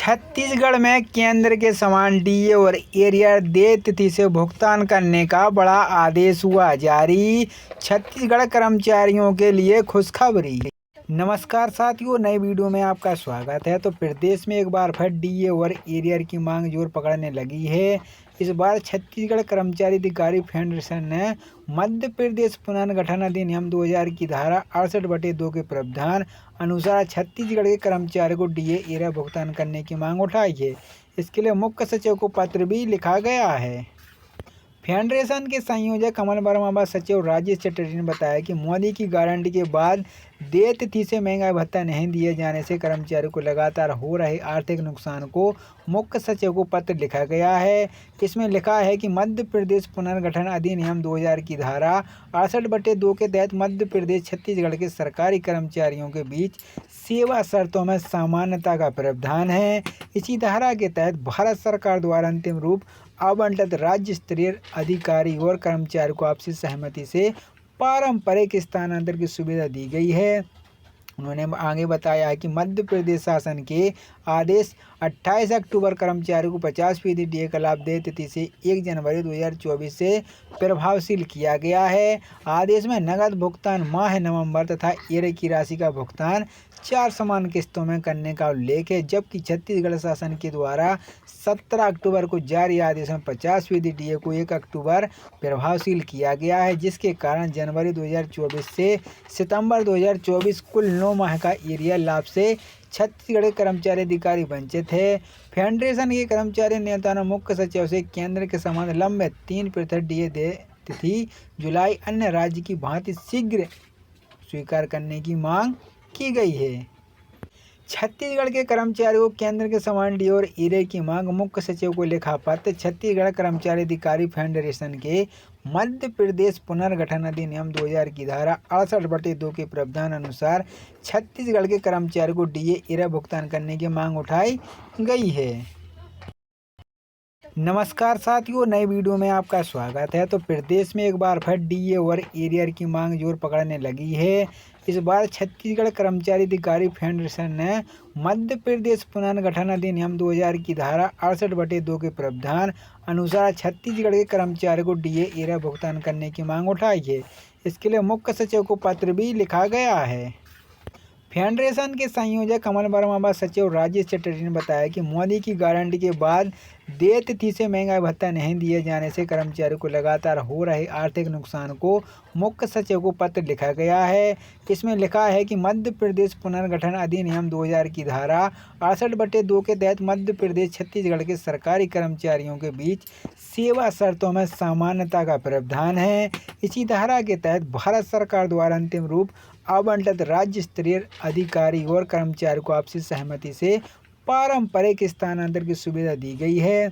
छत्तीसगढ़ में केंद्र के समान डीए और एरियर देय तिथि से भुगतान करने का बड़ा आदेश हुआ जारी। छत्तीसगढ़ कर्मचारियों के लिए खुशखबरी। नमस्कार साथियों, नए वीडियो में आपका स्वागत है। तो प्रदेश में एक बार फिर डीए और एरियर की मांग जोर पकड़ने लगी है। इस बार छत्तीसगढ़ कर्मचारी अधिकारी फेडरेशन ने मध्य प्रदेश पुनर्गठन अधिनियम 2000 की धारा 68/2 के प्रावधान अनुसार छत्तीसगढ़ के कर्मचारियों को डीए एरियर भुगतान करने की मांग उठाई है। इसके लिए मुख्य सचिव को पत्र भी लिखा गया है। फेडरेशन के संयोजक कमल वर्मा व सचिव राजेश चटर्जी ने बताया कि मोदी की गारंटी के बाद देय तिथि से महंगाई भत्ता नहीं दिए जाने से कर्मचारियों को लगातार हो रहे आर्थिक नुकसान को मुख्य सचिव को पत्र लिखा गया है। इसमें लिखा है कि मध्य प्रदेश पुनर्गठन अधिनियम 2000 की धारा 68/2 के तहत मध्य प्रदेश छत्तीसगढ़ के सरकारी कर्मचारियों के बीच सेवा शर्तों में समानता का प्रावधान है। इसी धारा के तहत भारत सरकार द्वारा अंतिम रूप आवंटित राज्य स्तरीय अधिकारी और कर्मचारी को आपसी सहमति से पारंपरिक स्थानांतरण की सुविधा दी गई है। उन्होंने आगे बताया कि मध्य प्रदेश शासन के आदेश 28 अक्टूबर कर्मचारियों को 50% डीए का लाभ देय तिथि से 1 जनवरी 2024 से प्रभावशील किया गया है। आदेश में नगद भुगतान माह नवंबर तथा एरियर की राशि का भुगतान 4 समान किस्तों में करने का उल्लेख है, जबकि छत्तीसगढ़ शासन के द्वारा 17 अक्टूबर को जारी आदेश में 50% डीए को 1 अक्टूबर प्रभावशील किया गया है, जिसके कारण जनवरी 2024 से सितंबर 2024 कुल 9 माह का एरियर लाभ से छत्तीसगढ़ के कर्मचारी अधिकारी वंचित है। फेडरेशन के कर्मचारी नेता ने मुख्य सचिव से केंद्र के समान लंबित 3% डीए देय तिथि जुलाई अन्य राज्य की भांति शीघ्र स्वीकार करने की मांग की गई है। छत्तीसगढ़ के कर्मचारियों को केंद्र के समान डीए और एरियर की मांग मुख्य सचिव को लिखा पत्र। छत्तीसगढ़ कर्मचारी अधिकारी फेडरेशन के मध्य प्रदेश पुनर्गठन अधिनियम 2000 की धारा 68/2 के प्रावधान अनुसार छत्तीसगढ़ के कर्मचारियों को डीए एरियर भुगतान करने की मांग उठाई गई है। नमस्कार साथियों, नए वीडियो में आपका स्वागत है। तो प्रदेश में एक बार फिर डीए और एरियर की मांग जोर पकड़ने लगी है। इस बार छत्तीसगढ़ कर्मचारी अधिकारी फेडरेशन ने मध्य प्रदेश पुनर्गठन अधिनियम 2000 की धारा 68/2 के प्रावधान अनुसार छत्तीसगढ़ के कर्मचारियों को डीए एरियर भुगतान करने की मांग उठाई है। इसके लिए मुख्य सचिव को पत्र भी लिखा गया है। फेडरेशन के संयोजक कमल वर्मा व सचिव राजेश चटर्जी ने बताया कि मोदी की गारंटी के बाद देय तिथि से महंगाई भत्ता नहीं दिए जाने से कर्मचारियों को लगातार हो रहे आर्थिक नुकसान को मुख्य सचिव को पत्र लिखा गया है। इसमें लिखा है कि मध्य प्रदेश पुनर्गठन अधिनियम 2000 की धारा 68/2 के तहत मध्य प्रदेश छत्तीसगढ़ के सरकारी कर्मचारियों के बीच सेवा शर्तों में समानता का प्रावधान है। इसी धारा के तहत भारत सरकार द्वारा अंतिम रूप आवंटित राज्य स्तरीय अधिकारी और कर्मचारी को आपसी सहमति से पारंपरिक स्थानांतरण की सुविधा दी गई है।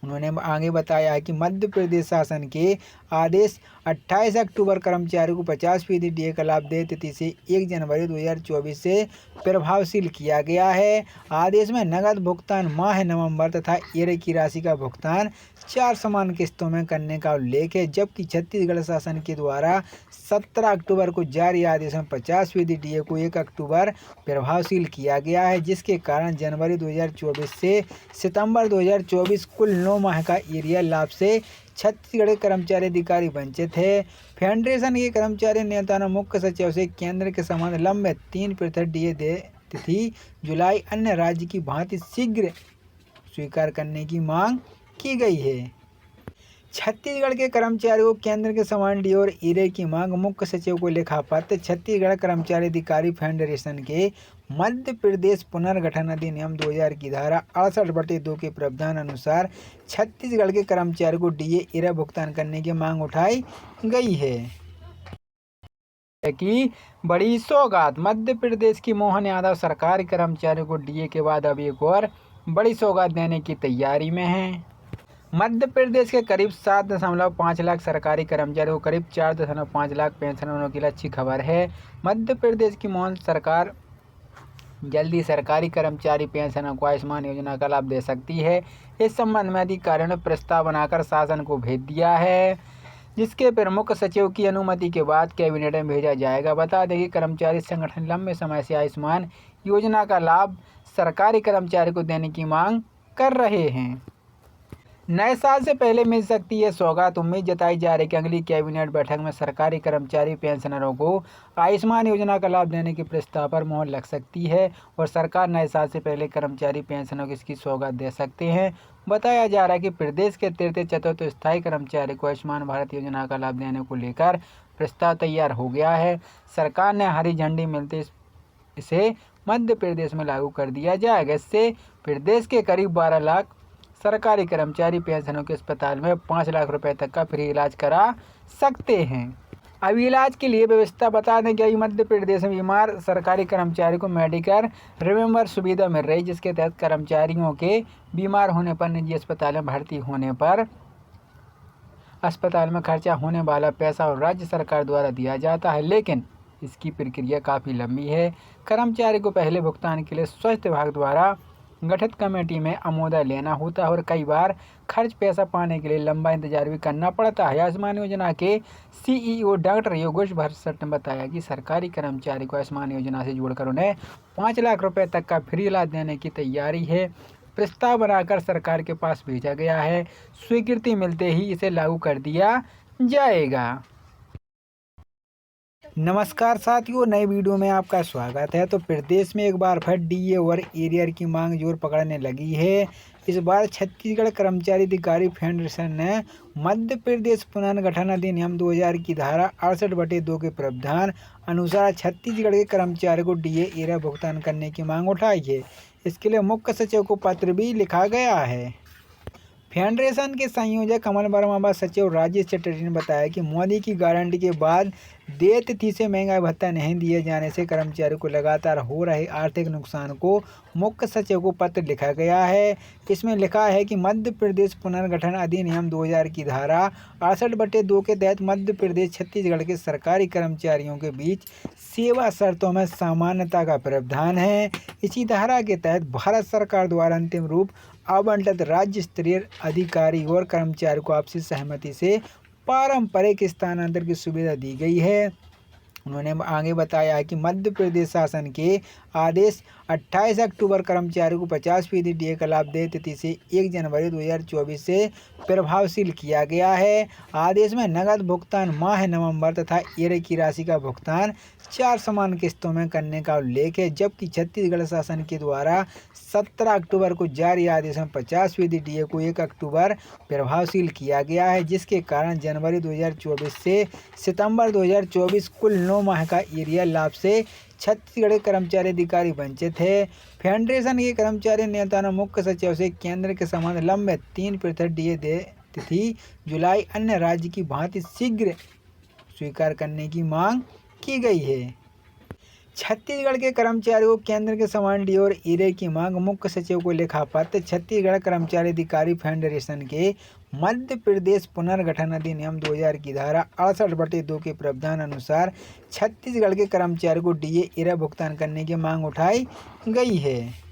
उन्होंने आगे बताया कि मध्य प्रदेश शासन के आदेश 28 अक्टूबर कर्मचारियों को 50% डीए का लाभ देय तिथि से 1 जनवरी 2024 से प्रभावशील किया गया है। आदेश में नगद भुगतान माह नवंबर तथा एरियर की राशि का भुगतान 4 समान किस्तों में करने का उल्लेख है, जबकि छत्तीसगढ़ शासन के द्वारा 17 अक्टूबर को जारी आदेश में 50% डीए को 1 अक्टूबर प्रभावशील किया गया है, जिसके कारण जनवरी 2024 से सितंबर 2024 कुल 9 माह का एरियर लाभ से छत्तीसगढ़ के कर्मचारी अधिकारी वंचित है। फेडरेशन के कर्मचारी नेता ने मुख्य सचिव से केंद्र के समान लंबित 3% डीए देय तिथि जुलाई अन्य राज्य की भांति शीघ्र स्वीकार करने की मांग की गई है। छत्तीसगढ़ के कर्मचारियों को केंद्र के समान डीए और एरियर की मांग मुख्य सचिव को लिखा पत्र। छत्तीसगढ़ कर्मचारी अधिकारी फेडरेशन के मध्य प्रदेश पुनर्गठन अधिनियम 2000 की धारा 68/2 के प्रावधान अनुसार छत्तीसगढ़ के कर्मचारियों को डीए एरियर भुगतान करने की मांग उठाई गई है। कि बड़ी सौगात, मध्य प्रदेश की मोहन यादव सरकारी कर्मचारियों को डीए के बाद अब एक और बड़ी सौगात देने की तैयारी में है। मध्य प्रदेश के करीब 7.5 लाख सरकारी कर्मचारियों को करीब 4.5 लाख पेंशन होने के लिए अच्छी खबर है। मध्य प्रदेश की मोहन सरकार जल्दी सरकारी कर्मचारी पेंशन को आयुष्मान योजना का लाभ दे सकती है। इस संबंध में अधिकारियों ने प्रस्ताव बनाकर शासन को भेज दिया है, जिसके प्रमुख सचिव की अनुमति के बाद कैबिनेट में भेजा जाएगा। बता दें कि कर्मचारी संगठन लंबे समय से आयुष्मान योजना का लाभ सरकारी कर्मचारी को देने की मांग कर रहे हैं। नए साल से पहले मिल सकती है सौगात। उम्मीद जताई जा रही है कि अगली कैबिनेट बैठक में सरकारी कर्मचारी पेंशनरों को आयुष्मान योजना का लाभ देने के प्रस्ताव पर मोहर लग सकती है और सरकार नए साल से पहले कर्मचारी पेंशनों को इसकी सौगात दे सकते हैं। बताया जा रहा है कि प्रदेश के तृतीय चतुर्थ स्थायी कर्मचारी को आयुष्मान भारत योजना का लाभ देने को लेकर प्रस्ताव तैयार हो गया है। सरकार ने हरी झंडी मिलते इसे मध्य प्रदेश में लागू कर दिया जाएगा। इससे प्रदेश के करीब 12 लाख सरकारी कर्मचारी पेंशनों के अस्पताल में 5 लाख रुपए तक का फ्री इलाज करा सकते हैं। अब इलाज के लिए व्यवस्था बता दें कि मध्य प्रदेश में बीमार सरकारी कर्मचारी को मेडिकल रिमेंबर सुविधा मिल रही, जिसके तहत कर्मचारियों के बीमार होने पर निजी अस्पताल में भर्ती होने पर अस्पताल में खर्चा होने वाला पैसा और राज्य सरकार द्वारा दिया जाता है, लेकिन इसकी प्रक्रिया काफ़ी लंबी है। कर्मचारी को पहले भुगतान के लिए स्वास्थ्य विभाग द्वारा गठित कमेटी में अनुमोदन लेना होता है और कई बार खर्च पैसा पाने के लिए लंबा इंतजार भी करना पड़ता है। आयुष्मान योजना के सीईओ डॉक्टर योगेश भरसट ने बताया कि सरकारी कर्मचारी को आयुष्मान योजना से जोड़कर उन्हें 5 लाख रुपए तक का फ्री इलाज देने की तैयारी है। प्रस्ताव बनाकर सरकार के पास भेजा गया है। स्वीकृति मिलते ही इसे लागू कर दिया जाएगा। नमस्कार साथियों, नए वीडियो में आपका स्वागत है। तो प्रदेश में एक बार फिर डीए और एरियर की मांग जोर पकड़ने लगी है। इस बार छत्तीसगढ़ कर्मचारी अधिकारी फेडरेशन ने मध्य प्रदेश पुनर्गठन अधिनियम 2000 की धारा 68/2 के प्रावधान अनुसार छत्तीसगढ़ के कर्मचारी को डीए एरियर भुगतान करने की मांग उठाई है। इसके लिए मुख्य सचिव को पत्र भी लिखा गया है। फेडरेशन के संयोजक कमल वर्मा व सचिव राजेश चटर्जी ने बताया कि मोदी की गारंटी के बाद देय तिथि से महंगाई भत्ता नहीं दिए जाने से कर्मचारियों को लगातार हो रहे आर्थिक नुकसान को मुख्य सचिव को पत्र लिखा गया है। इसमें लिखा है कि मध्य प्रदेश पुनर्गठन अधिनियम 2000 की धारा 68/2 के तहत मध्य प्रदेश छत्तीसगढ़ के सरकारी कर्मचारियों के बीच सेवा शर्तों में समानता का प्रावधान है। इसी धारा के तहत भारत सरकार द्वारा अंतिम रूप आवंटित राज्य स्तरीय अधिकारी और कर्मचारी को आपसी सहमति से पारंपरिक स्थानांतरण की सुविधा दी गई है। उन्होंने आगे बताया कि मध्य प्रदेश शासन के आदेश 28 अक्टूबर कर्मचारियों को 50% डीए का लाभ देय तिथि से 1 जनवरी 2024 से प्रभावशील किया गया है। आदेश में नगद भुगतान माह नवंबर तथा एरियर की राशि का भुगतान 4 समान किस्तों में करने का उल्लेख है, जबकि छत्तीसगढ़ शासन के द्वारा 17 अक्टूबर को जारी आदेश में 50% डीए को 1 अक्टूबर प्रभावशील किया गया है, जिसके कारण जनवरी 2024 से सितंबर 2024 कुल 9 माह का एरियर लाभ से छत्तीसगढ़ के कर्मचारी अधिकारी वंचित है। फेडरेशन के कर्मचारी नेता ने मुख्य सचिव से केंद्र के संबंध लंबित 3% डीए दे तिथि जुलाई अन्य राज्य की भांति शीघ्र स्वीकार करने की मांग की गई है। छत्तीसगढ़ के कर्मचारियों को केंद्र के समान डीए और एरियर की मांग मुख्य सचिव को लिखा पत्र। छत्तीसगढ़ कर्मचारी अधिकारी फेडरेशन के मध्य प्रदेश पुनर्गठन अधिनियम 2000 की धारा 68/2 के प्रावधान अनुसार छत्तीसगढ़ के कर्मचारी को डीए एरियर भुगतान करने की मांग उठाई गई है।